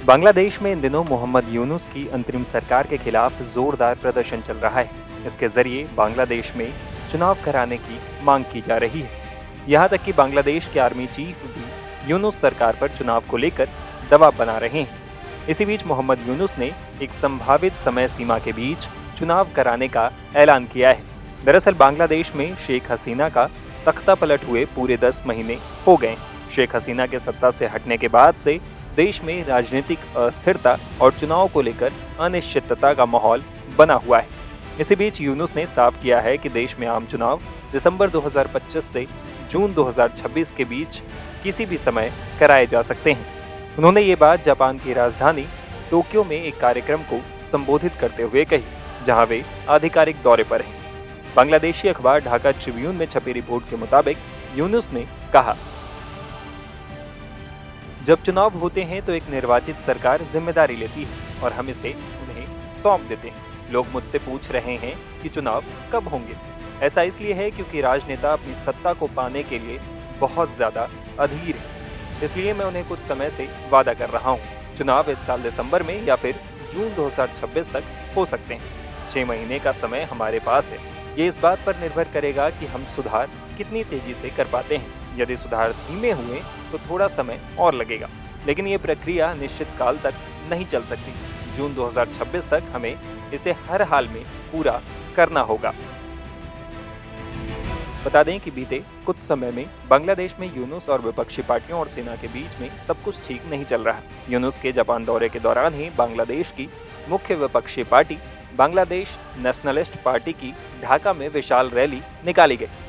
बांग्लादेश में इन दिनों मोहम्मद यूनुस की अंतरिम सरकार के खिलाफ जोरदार प्रदर्शन चल रहा है। इसके जरिए बांग्लादेश में चुनाव कराने की मांग की जा रही है। यहाँ तक कि बांग्लादेश के आर्मी चीफ भी यूनुस सरकार पर चुनाव को लेकर दबाव बना रहे हैं। इसी बीच मोहम्मद यूनुस ने एक संभावित समय सीमा के बीच चुनाव कराने का ऐलान किया है। दरअसल बांग्लादेश में शेख हसीना का तख्ता पलट हुए पूरे 10 महीने हो गए। शेख हसीना के सत्ता से हटने के बाद से देश में राजनीतिक अस्थिरता और चुनाव को लेकर अनिश्चितता का माहौल बना हुआ है। इसी बीच यूनुस ने साफ किया है कि देश में आम चुनाव दिसंबर 2025 से जून 2026 के बीच किसी भी समय कराए जा सकते हैं। उन्होंने ये बात जापान की राजधानी टोक्यो में एक कार्यक्रम को संबोधित करते हुए कही, जहां वे आधिकारिक दौरे पर हैं। बांग्लादेशी अखबार ढाका ट्रिब्यून में छपी रिपोर्ट के मुताबिक यूनुस ने कहा, जब चुनाव होते हैं तो एक निर्वाचित सरकार जिम्मेदारी लेती है और हम इसे उन्हें सौंप देते हैं। लोग मुझसे पूछ रहे हैं कि चुनाव कब होंगे। ऐसा इसलिए है क्योंकि राजनेता अपनी सत्ता को पाने के लिए बहुत ज्यादा अधीर है, इसलिए मैं उन्हें कुछ समय से वादा कर रहा हूँ। चुनाव इस साल दिसंबर में या फिर जून 2026 तक हो सकते हैं। 6 महीने का समय हमारे पास है। ये इस बात पर निर्भर करेगा कि हम सुधार कितनी तेजी से कर पाते हैं। यदि सुधार धीमे हुए तो थोड़ा समय और लगेगा, लेकिन ये प्रक्रिया निश्चित काल तक नहीं चल सकती। जून 2026 तक हमें इसे हर हाल में पूरा करना होगा। बता दें कि बीते कुछ समय में बांग्लादेश में यूनुस और विपक्षी पार्टियों और सेना के बीच में सब कुछ ठीक नहीं चल रहा। यूनुस के जापान दौरे के दौरान ही बांग्लादेश की मुख्य विपक्षी पार्टी बांग्लादेश नेशनलिस्ट पार्टी की ढाका में विशाल रैली निकाली गई।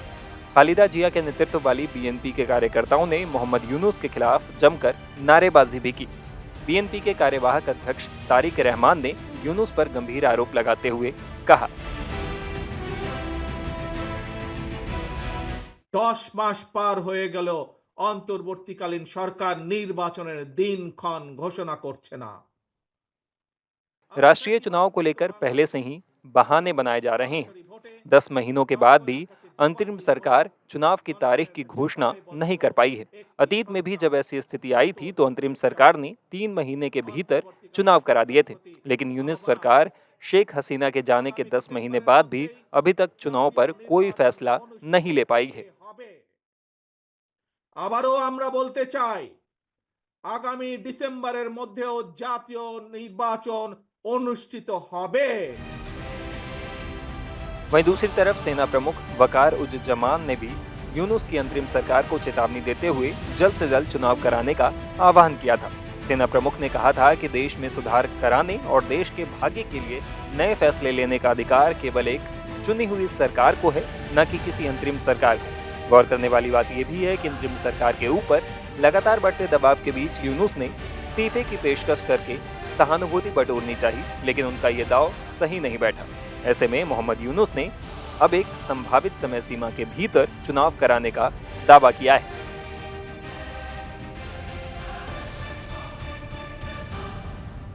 खालिदा जिया के नेतृत्व वाली बीएनपी के कार्यकर्ताओं ने मोहम्मद यूनुस के खिलाफ जमकर नारेबाजी भी की। बीएनपी के कार्यवाहक अध्यक्ष तारिक रहमान ने यूनुस पर गंभीर आरोप लगाते हुए कहा, 10 মাস পার হয়ে গেল অন্তর্বর্তীকালীন সরকার নির্বাচনের দিনক্ষণ ঘোষণা করছে না। राष्ट्रीय चुनाव को लेकर पहले से ही बहाने बनाए जा रहे हैं। 10 महीनों के बाद भी अंतरिम सरकार चुनाव की तारीख की घोषणा नहीं कर पाई है। अतीत में भी जब ऐसी स्थिति आई थी तो अंतरिम सरकार ने 3 महीने के भीतर चुनाव करा दिए थे, लेकिन यूनुस सरकार शेख हसीना के जाने के 10 महीने बाद भी अभी तक चुनाव पर कोई फैसला नहीं ले पाई है। আবারও আমরা বলতে চাই, আগামী ডিসেম্বরের মধ্যেও জাতীয় নির্বাচন অনুষ্ঠিত হবে। वहीं दूसरी तरफ सेना प्रमुख वकार उज जमान ने भी यूनुस की अंतरिम सरकार को चेतावनी देते हुए जल्द से जल्द चुनाव कराने का आह्वान किया था। सेना प्रमुख ने कहा था कि देश में सुधार कराने और देश के भाग्य के लिए नए फैसले लेने का अधिकार केवल एक चुनी हुई सरकार को है, न कि किसी अंतरिम सरकार को। गौर करने वाली बात यह भी है कि अंतरिम सरकार के ऊपर लगातार बढ़ते दबाव के बीच यूनुस ने इस्तीफे की पेशकश करके सहानुभूति बटोरनी चाहिए, लेकिन उनका ये दाव सही नहीं बैठा। ऐसे में मोहम्मद यूनुस ने अब एक संभावित समय सीमा के भीतर चुनाव कराने का दावा किया है।